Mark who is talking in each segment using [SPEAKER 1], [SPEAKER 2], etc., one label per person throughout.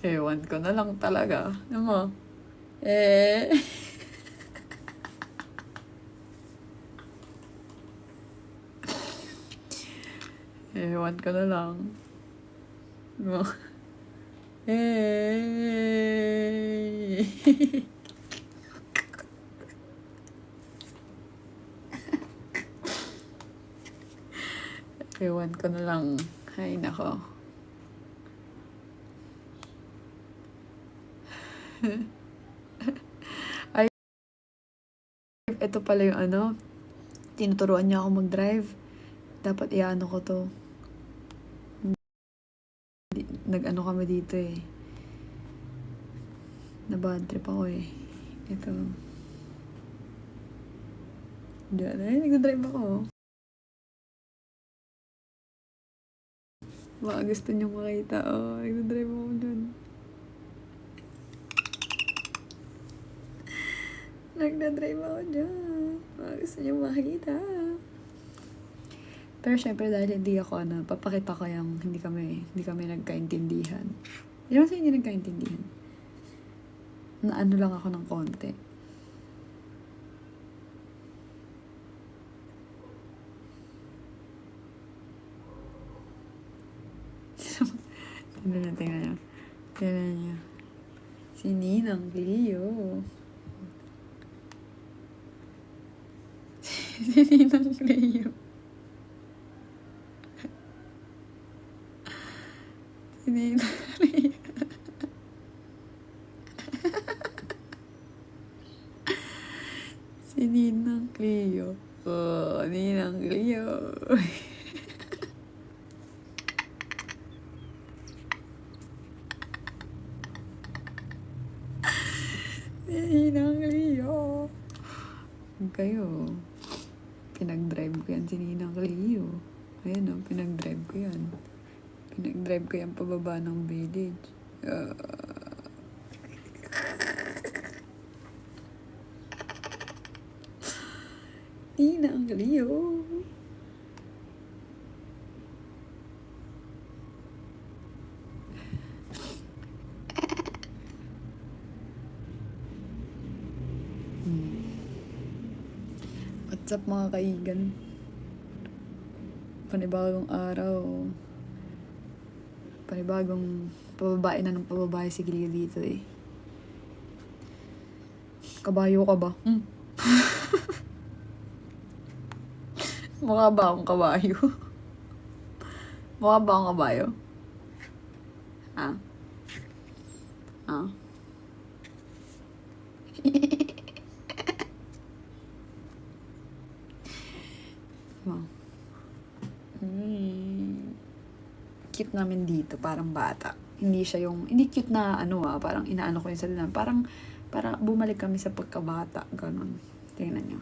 [SPEAKER 1] Ewan ko na lang talaga. Ano mo? Eh... Ewan ko na lang. Ano mo? Eh... Ewan ko na lang. Ay, nako. Ay, ito pala yung ano. Tinuturuan niya ako mag-drive. Dapat iano ko to. Nag-ano kami dito eh. Na-bad trip ako eh. Ito. Diyan ay, nag-drive ako. Baka gusto niyo makita. Oh, nag-drive ako dyan. Nagdadrive ako dyan. Baka gusto niyo makita. Pero syempre dahil hindi ako papakita ko yung hindi kami nagkaintindihan. Hindi naman sa hindi nagkaintindihan. Na ano lang ako ng konti. Tingnan niyo. Tingnan niyo. Si Ninang Leo. Si Ninang Leo. Si Ninang Leo. Si Ninang Leo. Oh, Ninang Leo. Ninang Leo. Kayo. Pinag-drive ko yan si Ninang Leo. Ayan o, pinag-drive ko yan. Pinag-drive ko yan pababa ng village. Ninang Leo. What's up mga kaigan? Panibagong araw. Panibagong pababae na ng pababae si Gilio dito eh. Kabayo ka ba? Mukha ba akong kabayo? Mukha ba akong kabayo? Ha? Ha? Cute namin dito, parang bata. Hindi siya yung, hindi cute na parang inaano ko yung salita. Parang bumalik kami sa pagkabata, ganun. Tingnan nyo.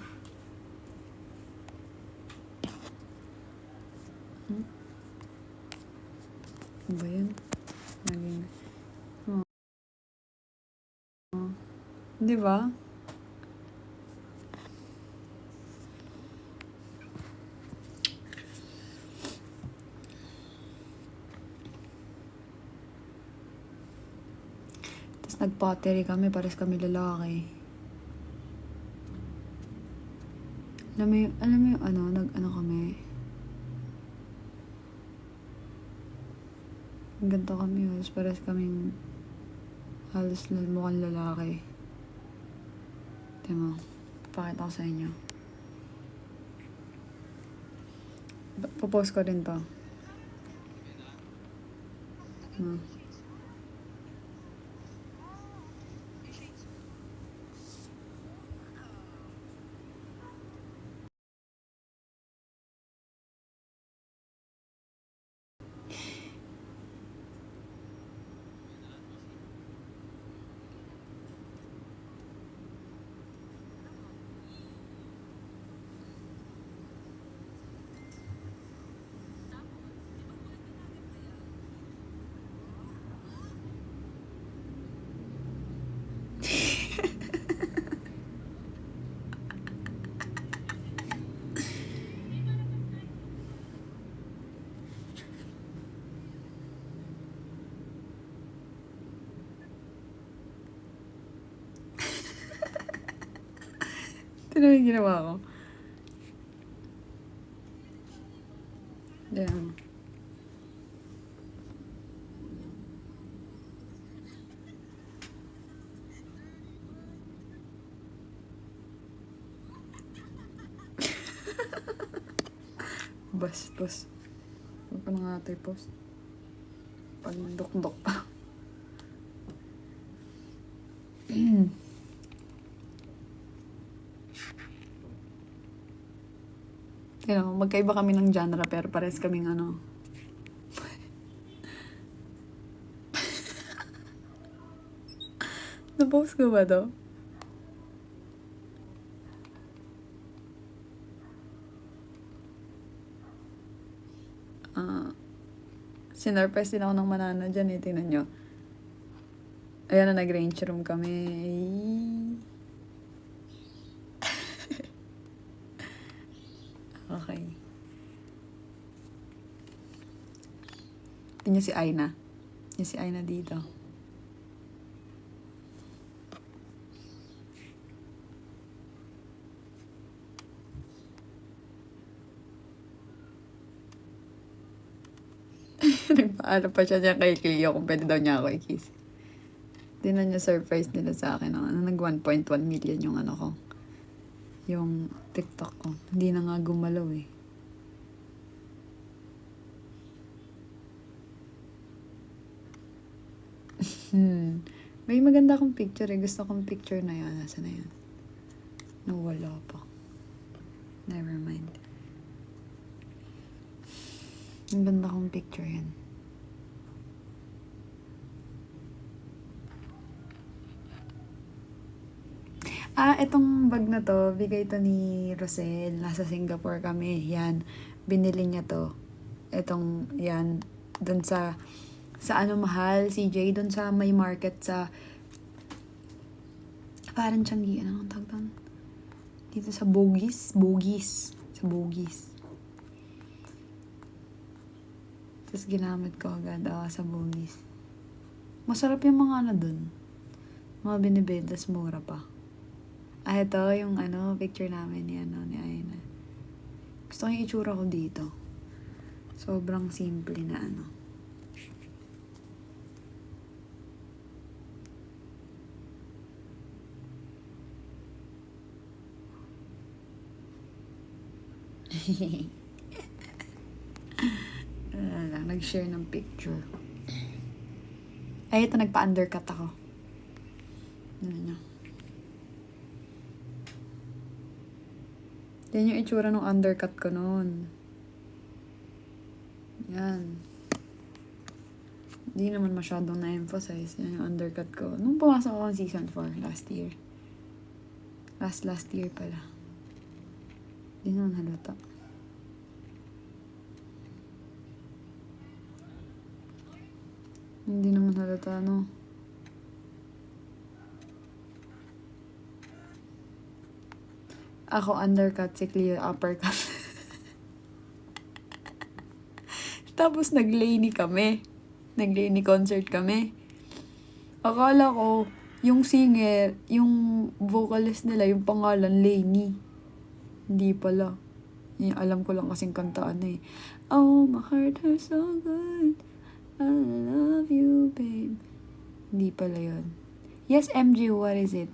[SPEAKER 1] Ano ba yun? Naging, di ba? Tapos nag-pottery kami, pares kami lalaki. Alam mo yung nag-ano kami. Ganito kami, halos pares kaming halos mukhang lalaki. Diba? Pakita ko sa inyo. Popost ko rin to. Ano yung ginawa ko? Damn. Bastos. Ano pa nga ito post? Pagdok-dok pa. Magkaiba kami ng genre pero pares kaming ano. Na-post ko ba to? Sinurprise din ako ng manana dyan eh. Tingnan nyo. Ayan na, nag-range room kami. Okay. Tingnan si Aina. Yung si Aina dito. Nagpaalam pa siya niya kay Cleo kung pwede daw niya ako i-kiss. Tingnan niyo, surprise nila sa akin. Nag 1.1 million yung ano ko. Yung TikTok ko. Hindi na nga gumalaw eh. May maganda akong picture eh. Gusto kong picture na yun. Nasaan na yun? Nawala pa. Never mind. Ang ganda kong picture yan. Itong bag na to, bigay to ni Rosel. Nasa Singapore kami. Yan. Binili niya to. Itong, yan. Dun sa ano mahal, CJ. Dun sa may market sa parang Changi. Ano ang tawag doon? Dito sa Bugis. Sa Bugis. Tapos ginamit ko agad sa Bugis. Masarap yung mga ano dun. Mga binibentas, mura pa. Ito yung ano, picture namin ni Aina. Gusto ko yung itsura ko dito. Sobrang simple na ano. Nag-share ng picture. Ito, nagpa-undercut ako. Ano nyo? Yan yung itsura ng undercut ko noon. Yan. Hindi naman masyadong na-emphasize. Yan yung undercut ko. Nung pumasok ako ng season 4 last year. Last year pala. Hindi naman halata. Hindi naman halata, no? Ako undercut, si Cleo uppercut. Tapos nag-Lainey kami. Nag-Lainey concert kami. Akala ko, yung singer, yung vocalist nila, yung pangalan, Lainey. Hindi pala. Yung alam ko lang kasing kantaan eh. Oh, my heart hurts so good. I love you, babe. Hindi pala yun. Yes, MG, what is it?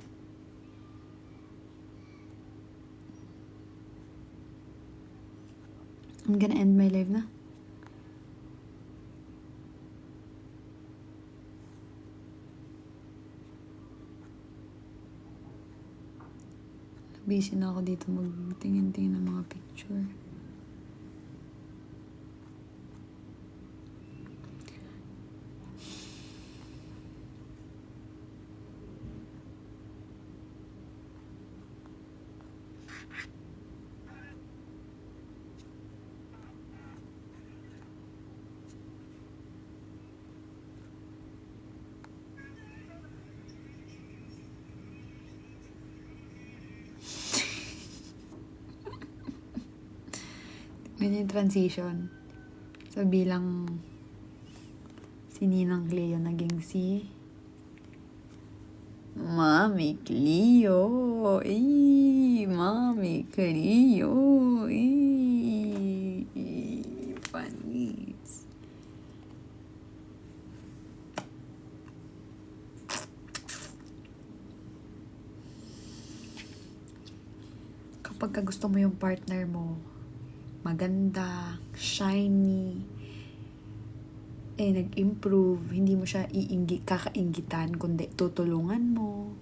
[SPEAKER 1] I'm gonna end my live na. Busy na ako dito magtingin-tingin ng mga picture. Ganyan yung transition. So, bilang si Ninang Cleo naging si Mami Cleo. Mami Cleo. Panis. Kapag gusto mo yung partner mo, maganda, shiny, nag-improve, hindi mo siya kakainggitan, kundi tutulungan mo,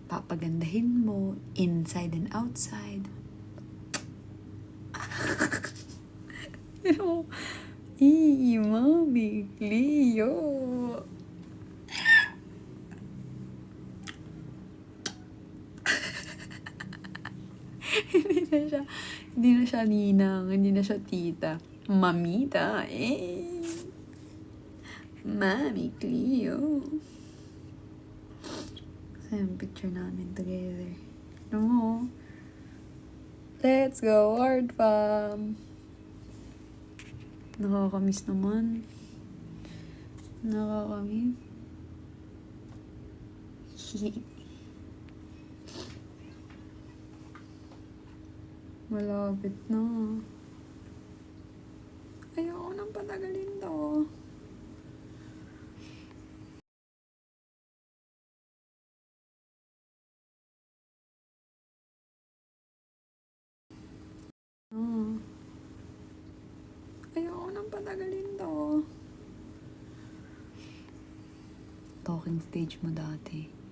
[SPEAKER 1] papagandahin mo, inside and outside. Pero, Mami Cleo. Hindi na siya ninang, hindi na siya tita. Mamita, Mami Cleo. Kasi yung picture namin together. No. Let's go, Ward Fam. Nakakamiss naman. Nakakamiss. Malapit na. Ayoko nang patagalin to. Ayoko nang patagalin to. Talking stage mo dati.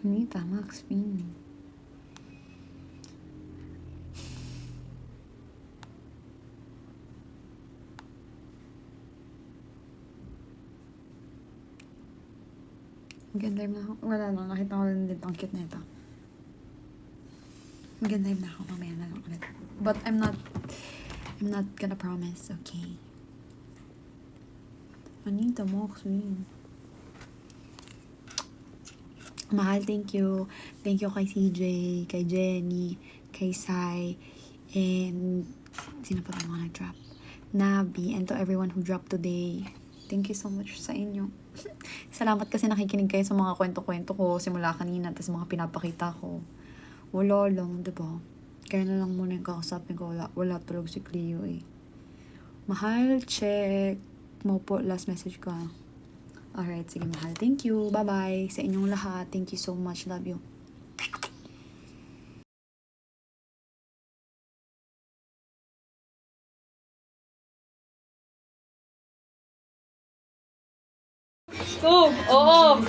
[SPEAKER 1] Anita, Max Pin. Mag-end-live na ako. Wala lang, nakita ko lang dito. Ang cute na ito. Mag-end-live na ako. Mamaya na lang ulit. But I'm not gonna promise, okay? Anita, Max Pin. Mahal, thank you. Thank you kay CJ, kay Jenny, kay Sai, and sino pa ba mga nag-drop? Nabi, and to everyone who dropped today. Thank you so much sa inyo. Salamat kasi nakikinig kayo sa mga kwento-kwento ko simula kanina, tas mga pinapakita ko. Wala lang, diba? Kaya na lang muna yung kakasapin ko. Wala tulog si Cleo eh. Mahal, check mo po last message ko. Alright, sige mahal. Thank you. Bye-bye. Sa inyong lahat. Thank you so much. Love you.
[SPEAKER 2] Oh, oo.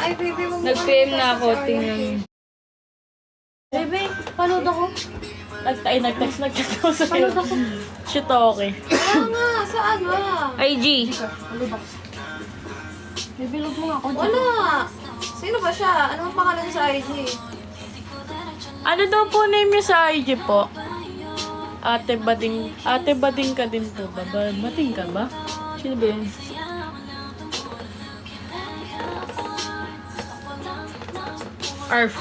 [SPEAKER 3] Ay, baby, wag mo.
[SPEAKER 2] Nag-PM na ako. Tingnan.
[SPEAKER 3] Baby, panood ako.
[SPEAKER 2] Nag-text ako sa
[SPEAKER 3] Panood ako.
[SPEAKER 2] Shoot, okay.
[SPEAKER 3] Wala nga, saan ba?
[SPEAKER 2] IG.
[SPEAKER 3] Baby, log mo nga ako. Wala. Sino ba siya? Ano ang pangalan niya sa IG?
[SPEAKER 2] Ano daw po name niya sa IG po? Ate Bading ka din po ba? Bading ka ba? Sino ba yun? Arf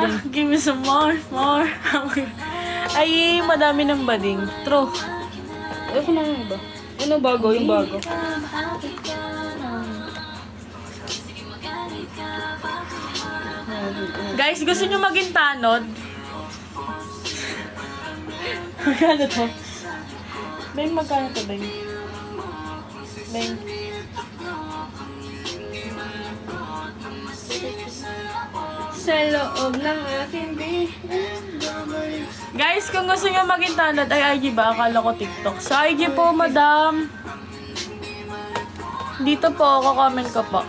[SPEAKER 2] din. Give me some more. Ay, madami ng bading. True. Ayoko na nga ba? Ano bago? Yung bago. Guys, gusto nyo maging tanod? Magkano to? Beng, magkano to, Beng? Beng. Sa loob ng aking Guys, kung gusto nyo maging tanod, ay IG ba? Akala ko TikTok. Sa IG po, madam. Dito po, comment ko po.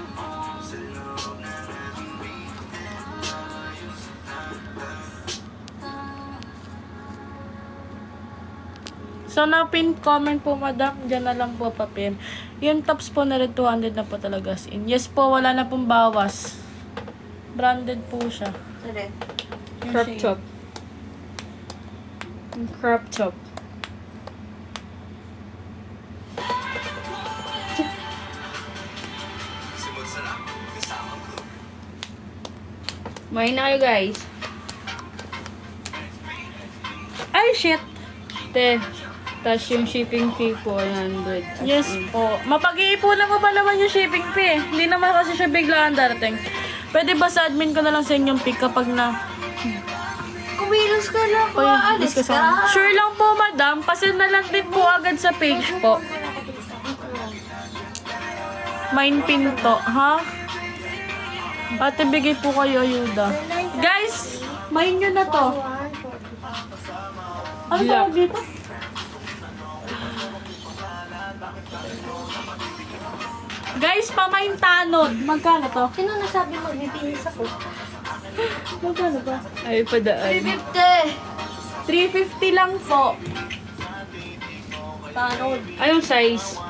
[SPEAKER 2] Sa So, na-pin comment po, madam. Diyan na lang po papin. Yung tops po na red, 200 na po talaga as in. Yes po, wala na pong bawas. Branded po siya.
[SPEAKER 3] Sorry.
[SPEAKER 2] Yung
[SPEAKER 1] Crop
[SPEAKER 2] shade.
[SPEAKER 1] top. Crop top. Main na kayo guys.
[SPEAKER 2] Ay, shit!
[SPEAKER 1] Te, tas yung shipping fee 400.
[SPEAKER 2] Yes po. Mapag-iipunan mo ba naman yung shipping fee? Hindi naman kasi siya biglaan darating. Pwede ba sa admin ko na lang sa inyong pick kapag na...
[SPEAKER 3] Kumilos ka na po.
[SPEAKER 2] Oy,
[SPEAKER 3] Alis
[SPEAKER 2] discuss
[SPEAKER 3] ka.
[SPEAKER 2] ako. Sure lang po, madam. Pasil na lang din po agad sa page po. Main pinto, ha? Ate, bigay po kayo, Yuda. Guys, main nyo na to. Ano tawag dito? Guys, pamain tanod. Magkano to?
[SPEAKER 3] Sino nasabi magbibinis ako?
[SPEAKER 2] Magkano to?
[SPEAKER 1] Ay, padaan.
[SPEAKER 3] 350.
[SPEAKER 2] 350 lang po.
[SPEAKER 3] Tanod.
[SPEAKER 1] Anong size?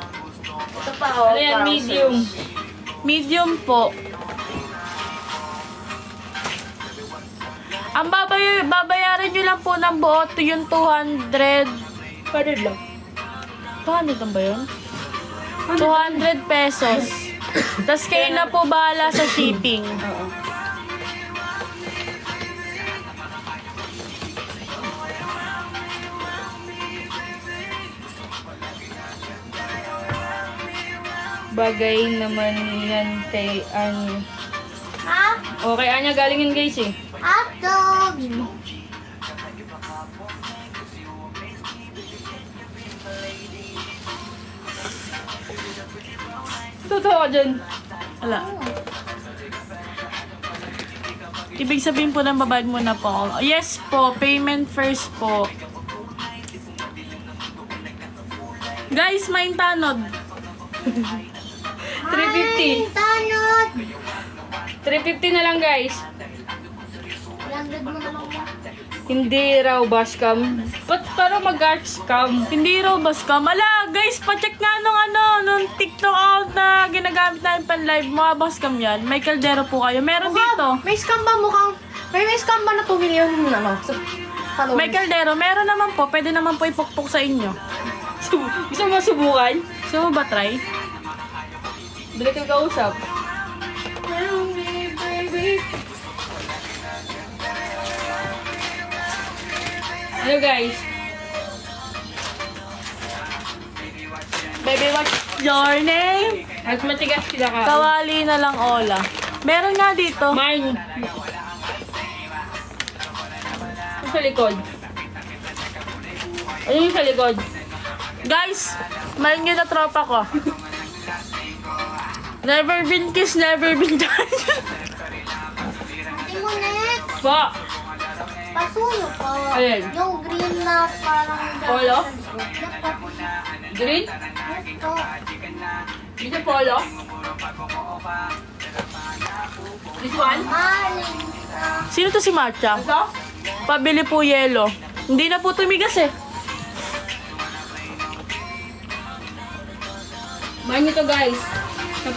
[SPEAKER 3] Ito pa oh.
[SPEAKER 1] Ano yan, medium?
[SPEAKER 2] Medium po. Ang babayaran nyo lang po ng buo yung 200.
[SPEAKER 1] Paano lang?
[SPEAKER 2] 200 lang ba yun? 200 pesos. Tapos kayo na po bahala sa shipping.
[SPEAKER 1] Oo. Bagay naman yan kay Anya.
[SPEAKER 3] Ha?
[SPEAKER 1] Okay, Anya, galing yun guys eh.
[SPEAKER 3] Hotdog.
[SPEAKER 1] Totoo ka dyan.
[SPEAKER 2] Wala. Ibig sabihin po ng babayad mo na po. Yes po, payment first po. Guys, main tanod.
[SPEAKER 1] 350.
[SPEAKER 3] Tanod.
[SPEAKER 1] 350 na lang guys.
[SPEAKER 3] 100 mo na lang mo.
[SPEAKER 1] Hindi raw bashcam. Ba't parang mag-arch-cam?
[SPEAKER 2] Hindi raw ba scam? Ala, guys, pacheck nga nung TikTok account na ginagamit namin pan live. Mga ba scam yan? May kaldero po kayo. Meron dito.
[SPEAKER 3] May scam ba mukhang... May scam ba na 2 million ano? Followers?
[SPEAKER 2] May kaldero. Meron naman po. Pwede naman po ipukpok sa inyo.
[SPEAKER 1] Gusto mo subukan?
[SPEAKER 2] Gusto mo ba try?
[SPEAKER 1] Balik kang kausap.
[SPEAKER 3] Tell me, baby.
[SPEAKER 1] Ano guys?
[SPEAKER 2] Baby, what's your name?
[SPEAKER 1] At matigas sila ka.
[SPEAKER 2] Kawali na lang, Ola. Meron nga dito.
[SPEAKER 1] Mine. Ano sa likod? Ano yung sa likod?
[SPEAKER 2] Guys, main nyo na tropa ko. Never been kissed, never been touched.
[SPEAKER 3] Hindi mo next.
[SPEAKER 1] Pa!
[SPEAKER 3] Pasuyo po.
[SPEAKER 1] Alin?
[SPEAKER 3] Yung green na parang...
[SPEAKER 1] Polo? Green?
[SPEAKER 3] Yes po.
[SPEAKER 1] Dito polo? This one?
[SPEAKER 3] Maling ka.
[SPEAKER 2] Sino to si Matcha?
[SPEAKER 1] Ito?
[SPEAKER 2] Pabili po yelo. Hindi na po tumigas eh.
[SPEAKER 1] Mine nito guys. 10,000.